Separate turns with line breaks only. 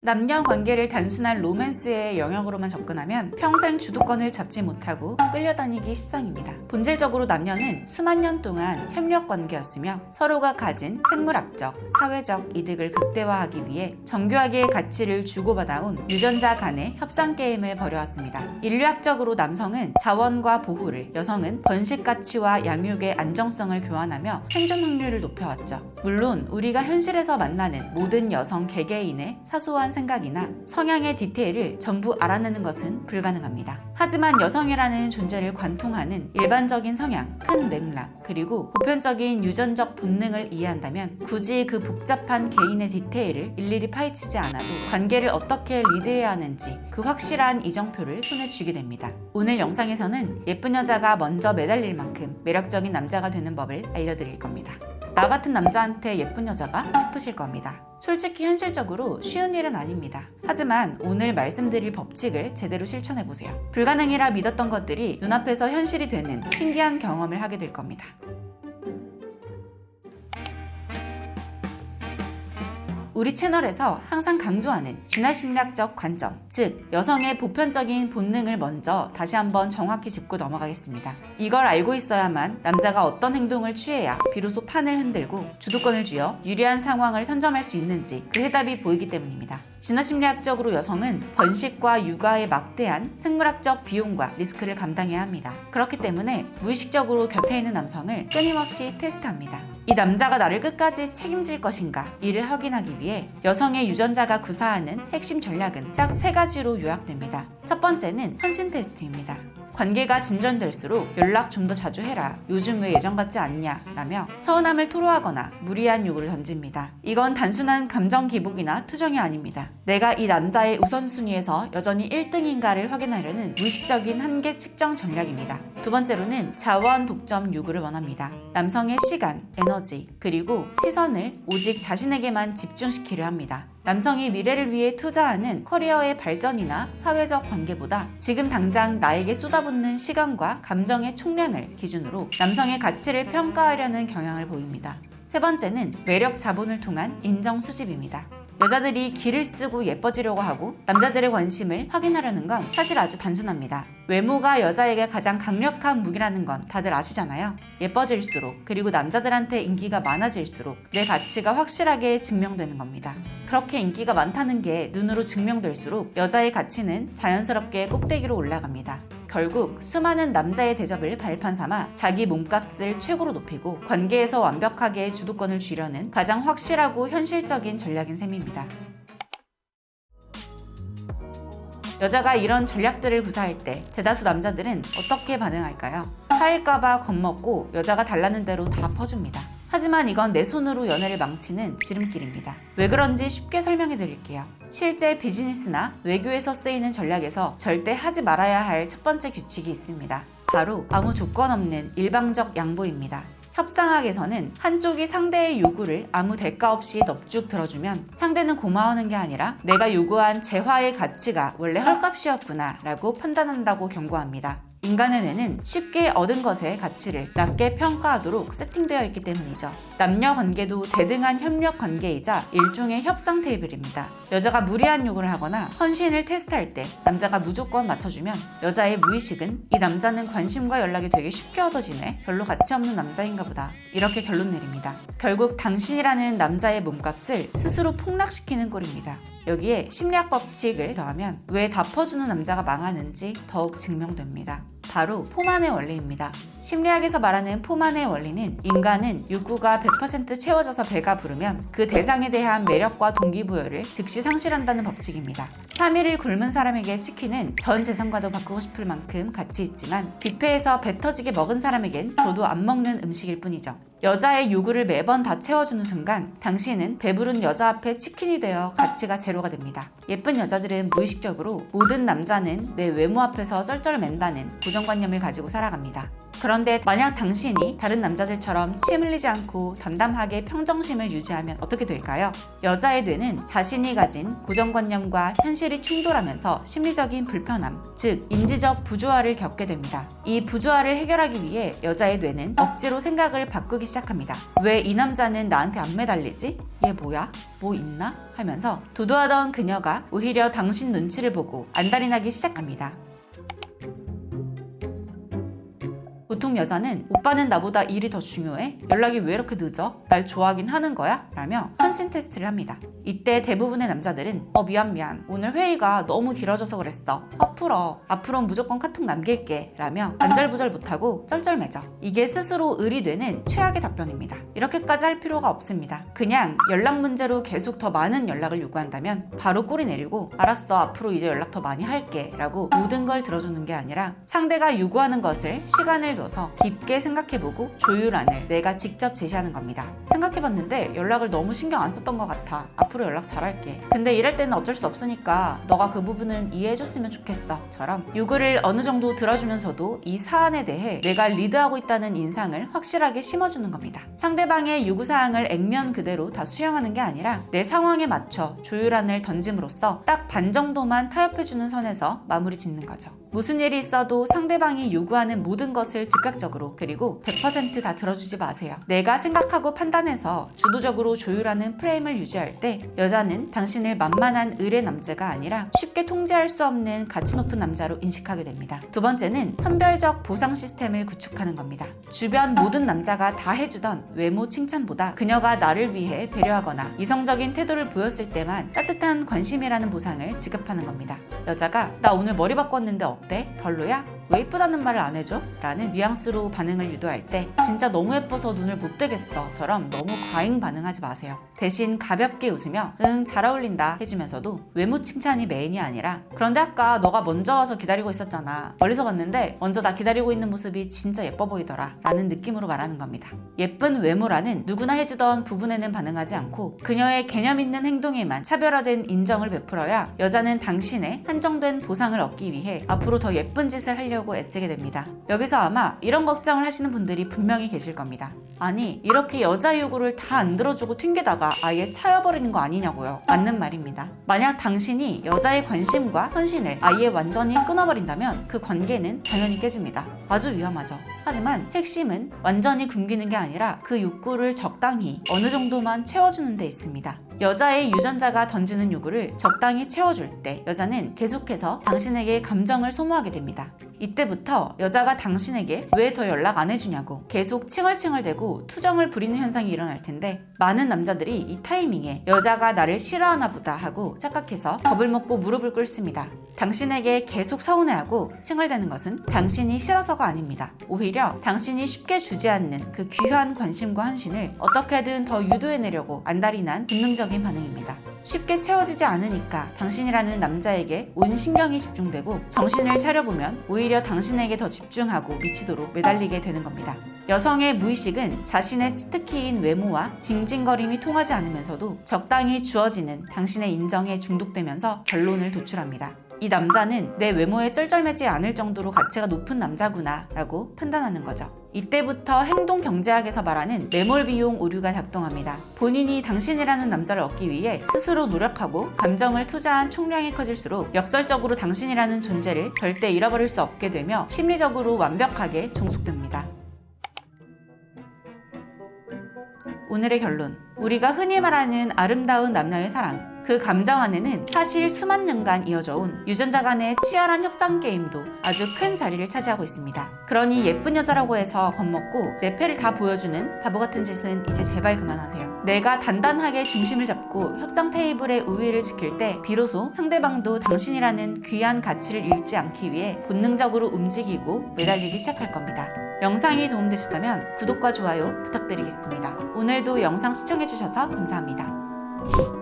남녀 관계를 단순한 로맨스의 영역으로만 접근하면 평생 주도권을 잡지 못하고 끌려다니기 십상입니다. 본질적으로 남녀는 수만 년 동안 협력 관계였으며 서로가 가진 생물학적, 사회적 이득을 극대화하기 위해 정교하게 가치를 주고받아온 유전자 간의 협상 게임을 벌여왔습니다. 인류학적으로 남성은 자원과 보호를, 여성은 번식 가치와 양육의 안정성을 교환하며 생존 확률을 높여왔죠. 물론 우리가 현실에서 만나는 모든 여성 개개인의 사소한 생각이나 성향의 디테일을 전부 알아내는 것은 불가능합니다. 하지만 여성이라는 존재를 관통하는 일반적인 성향, 큰 맥락, 그리고 보편적인 유전적 본능을 이해한다면 굳이 그 복잡한 개인의 디테일을 일일이 파헤치지 않아도 관계를 어떻게 리드해야 하는지 그 확실한 이정표를 손에 쥐게 됩니다. 오늘 영상에서는 예쁜 여자가 먼저 매달릴 만큼 매력적인 남자가 되는 법을 알려드릴 겁니다. 나 같은 남자한테 예쁜 여자가 싶으실 겁니다. 솔직히 현실적으로 쉬운 일은 아닙니다. 하지만 오늘 말씀드릴 법칙을 제대로 실천해보세요. 불가능이라 믿었던 것들이 눈앞에서 현실이 되는 신기한 경험을 하게 될 겁니다. 우리 채널에서 항상 강조하는 진화심리학적 관점, 즉 여성의 보편적인 본능을 먼저 다시 한번 정확히 짚고 넘어가겠습니다. 이걸 알고 있어야만 남자가 어떤 행동을 취해야 비로소 판을 흔들고 주도권을 쥐어 유리한 상황을 선점할 수 있는지 그 해답이 보이기 때문입니다. 진화심리학적으로 여성은 번식과 육아의 막대한 생물학적 비용과 리스크를 감당해야 합니다. 그렇기 때문에 무의식적으로 곁에 있는 남성을 끊임없이 테스트합니다. 이 남자가 나를 끝까지 책임질 것인가 이를 확인하기 위해 여성의 유전자가 구사하는 핵심 전략은 딱 3가지로 요약됩니다. 첫 번째는 헌신 테스트입니다. 관계가 진전될수록 연락 좀 더 자주 해라, 요즘 왜 예전 같지 않냐 라며 서운함을 토로하거나 무리한 요구를 던집니다. 이건 단순한 감정 기복이나 투정이 아닙니다. 내가 이 남자의 우선순위에서 여전히 1등인가를 확인하려는 무의식적인 한계 측정 전략입니다. 두 번째로는 자원 독점 요구를 원합니다. 남성의 시간, 에너지, 그리고 시선을 오직 자신에게만 집중시키려 합니다. 남성이 미래를 위해 투자하는 커리어의 발전이나 사회적 관계보다 지금 당장 나에게 쏟아붓는 시간과 감정의 총량을 기준으로 남성의 가치를 평가하려는 경향을 보입니다. 세 번째는 매력 자본을 통한 인정 수집입니다. 여자들이 기를 쓰고 예뻐지려고 하고 남자들의 관심을 확인하려는 건 사실 아주 단순합니다. 외모가 여자에게 가장 강력한 무기라는 건 다들 아시잖아요. 예뻐질수록, 그리고 남자들한테 인기가 많아질수록 내 가치가 확실하게 증명되는 겁니다. 그렇게 인기가 많다는 게 눈으로 증명될수록 여자의 가치는 자연스럽게 꼭대기로 올라갑니다. 결국 수많은 남자의 대접을 발판 삼아 자기 몸값을 최고로 높이고 관계에서 완벽하게 주도권을 쥐려는 가장 확실하고 현실적인 전략인 셈입니다. 여자가 이런 전략들을 구사할 때 대다수 남자들은 어떻게 반응할까요? 차일까봐 겁먹고 여자가 달라는 대로 다 퍼줍니다. 하지만 이건 내 손으로 연애를 망치는 지름길입니다. 왜 그런지 쉽게 설명해 드릴게요. 실제 비즈니스나 외교에서 쓰이는 전략에서 절대 하지 말아야 할 첫 번째 규칙이 있습니다. 바로 아무 조건 없는 일방적 양보입니다. 협상학에서는 한쪽이 상대의 요구를 아무 대가 없이 넙죽 들어주면 상대는 고마워하는 게 아니라 내가 요구한 재화의 가치가 원래 헐값이었구나 라고 판단한다고 경고합니다. 인간의 뇌는 쉽게 얻은 것의 가치를 낮게 평가하도록 세팅되어 있기 때문이죠. 남녀 관계도 대등한 협력 관계이자 일종의 협상 테이블입니다. 여자가 무리한 요구를 하거나 헌신을 테스트할 때 남자가 무조건 맞춰주면 여자의 무의식은 이 남자는 관심과 연락이 되게 쉽게 얻어지네, 별로 가치 없는 남자인가 보다, 이렇게 결론 내립니다. 결국 당신이라는 남자의 몸값을 스스로 폭락시키는 꼴입니다. 여기에 심리학 법칙을 더하면 왜 다 퍼주는 남자가 망하는지 더욱 증명됩니다. 바로 포만의 원리입니다. 심리학에서 말하는 포만의 원리는 인간은 욕구가 100% 채워져서 배가 부르면 그 대상에 대한 매력과 동기부여를 즉시 상실한다는 법칙입니다. 3일을 굶은 사람에게 치킨은 전 재산과도 바꾸고 싶을 만큼 가치 있지만 뷔페에서 배 터지게 먹은 사람에겐 저도 안 먹는 음식일 뿐이죠. 여자의 요구를 매번 다 채워주는 순간 당신은 배부른 여자 앞에 치킨이 되어 가치가 제로가 됩니다. 예쁜 여자들은 무의식적으로 모든 남자는 내 외모 앞에서 쩔쩔맨다는 고정관념을 가지고 살아갑니다. 그런데 만약 당신이 다른 남자들처럼 침 흘리지 않고 담담하게 평정심을 유지하면 어떻게 될까요? 여자의 뇌는 자신이 가진 고정관념과 현실이 충돌하면서 심리적인 불편함, 즉 인지적 부조화를 겪게 됩니다. 이 부조화를 해결하기 위해 여자의 뇌는 억지로 생각을 바꾸기 시작합니다. 왜 이 남자는 나한테 안 매달리지? 얘 뭐야? 뭐 있나? 하면서 도도하던 그녀가 오히려 당신 눈치를 보고 안달이 나기 시작합니다. 보통 여자는 오빠는 나보다 일이 더 중요해? 연락이 왜 이렇게 늦어? 날 좋아하긴 하는 거야? 라며 헌신 테스트를 합니다. 이때 대부분의 남자들은 미안 오늘 회의가 너무 길어져서 그랬어. 풀어. 앞으로는 무조건 카톡 남길게 라며 안절부절 못하고 쩔쩔매져. 이게 스스로 의리되는 최악의 답변입니다. 이렇게까지 할 필요가 없습니다. 그냥 연락 문제로 계속 더 많은 연락을 요구한다면 바로 꼬리 내리고 알았어 앞으로 이제 연락 더 많이 할게 라고 모든 걸 들어주는 게 아니라 상대가 요구하는 것을 시간을 둬서 깊게 생각해보고 조율안을 내가 직접 제시하는 겁니다. 생각해봤는데 연락을 너무 신경 안 썼던 것 같아. 앞으로 연락 잘할게. 근데 이럴 때는 어쩔 수 없으니까 너가 그 부분은 이해해줬으면 좋겠어 처럼 요구를 어느 정도 들어주면서도 이 사안에 대해 내가 리드하고 있다는 인상을 확실하게 심어주는 겁니다. 상대방의 요구사항을 액면 그대로 다 수용하는 게 아니라 내 상황에 맞춰 조율안을 던짐으로써 딱 반 정도만 타협해주는 선에서 마무리 짓는 거죠. 무슨 일이 있어도 상대방이 요구하는 모든 것을 즉각적으로 그리고 100% 다 들어주지 마세요. 내가 생각하고 판단해서 주도적으로 조율하는 프레임을 유지할 때 여자는 당신을 만만한 의뢰 남자가 아니라 쉽게 통제할 수 없는 가치 높은 남자로 인식하게 됩니다. 두 번째는 선별적 보상 시스템을 구축하는 겁니다. 주변 모든 남자가 다 해주던 외모 칭찬보다 그녀가 나를 위해 배려하거나 이성적인 태도를 보였을 때만 따뜻한 관심이라는 보상을 지급하는 겁니다. 여자가 나 오늘 머리 바꿨는데 어때? 별로야? 왜 이쁘다는 말을 안 해줘? 라는 뉘앙스로 반응을 유도할 때 진짜 너무 예뻐서 눈을 못 뜨겠어 처럼 너무 과잉 반응하지 마세요. 대신 가볍게 웃으며 응 잘 어울린다 해주면서도 외모 칭찬이 메인이 아니라 그런데 아까 너가 먼저 와서 기다리고 있었잖아. 멀리서 봤는데 먼저 나 기다리고 있는 모습이 진짜 예뻐 보이더라 라는 느낌으로 말하는 겁니다. 예쁜 외모라는 누구나 해주던 부분에는 반응하지 않고 그녀의 개념 있는 행동에만 차별화된 인정을 베풀어야 여자는 당신의 한정된 보상을 얻기 위해 앞으로 더 예쁜 짓을 하려고 애쓰게 됩니다. 여기서 아마 이런 걱정을 하시는 분들이 분명히 계실 겁니다. 아니 이렇게 여자 요구를 다 안 들어주고 튕기다가 아예 차여버리는 거 아니냐고요. 맞는 말입니다. 만약 당신이 여자의 관심과 헌신을 아예 완전히 끊어버린다면 그 관계는 당연히 깨집니다. 아주 위험하죠. 하지만 핵심은 완전히 굶기는 게 아니라 그 욕구를 적당히 어느 정도만 채워주는 데 있습니다. 여자의 유전자가 던지는 요구를 적당히 채워줄 때 여자는 계속해서 당신에게 감정을 소모하게 됩니다. 이때부터 여자가 당신에게 왜 더 연락 안 해주냐고 계속 칭얼칭얼대고 투정을 부리는 현상이 일어날 텐데 많은 남자들이 이 타이밍에 여자가 나를 싫어하나 보다 하고 착각해서 겁을 먹고 무릎을 꿇습니다. 당신에게 계속 서운해하고 칭얼대는 것은 당신이 싫어서가 아닙니다. 오히려 당신이 쉽게 주지 않는 그 귀한 관심과 헌신을 어떻게든 더 유도해내려고 안달이 난 본능적인 반응입니다. 쉽게 채워지지 않으니까 당신이라는 남자에게 온 신경이 집중되고 정신을 차려보면 오히려 당신에게 더 집중하고 미치도록 매달리게 되는 겁니다. 여성의 무의식은 자신의 치트키인 외모와 징징거림이 통하지 않으면서도 적당히 주어지는 당신의 인정에 중독되면서 결론을 도출합니다. 이 남자는 내 외모에 쩔쩔매지 않을 정도로 가치가 높은 남자구나 라고 판단하는 거죠. 이때부터 행동경제학에서 말하는 매몰 비용 오류가 작동합니다. 본인이 당신이라는 남자를 얻기 위해 스스로 노력하고 감정을 투자한 총량이 커질수록 역설적으로 당신이라는 존재를 절대 잃어버릴 수 없게 되며 심리적으로 완벽하게 종속됩니다. 오늘의 결론. 우리가 흔히 말하는 아름다운 남녀의 사랑. 그 감정 안에는 사실 수만 년간 이어져온 유전자 간의 치열한 협상 게임도 아주 큰 자리를 차지하고 있습니다. 그러니 예쁜 여자라고 해서 겁먹고 내 패를 다 보여주는 바보 같은 짓은 이제 제발 그만하세요. 내가 단단하게 중심을 잡고 협상 테이블의 우위를 지킬 때 비로소 상대방도 당신이라는 귀한 가치를 잃지 않기 위해 본능적으로 움직이고 매달리기 시작할 겁니다. 영상이 도움되셨다면 구독과 좋아요 부탁드리겠습니다. 오늘도 영상 시청해주셔서 감사합니다.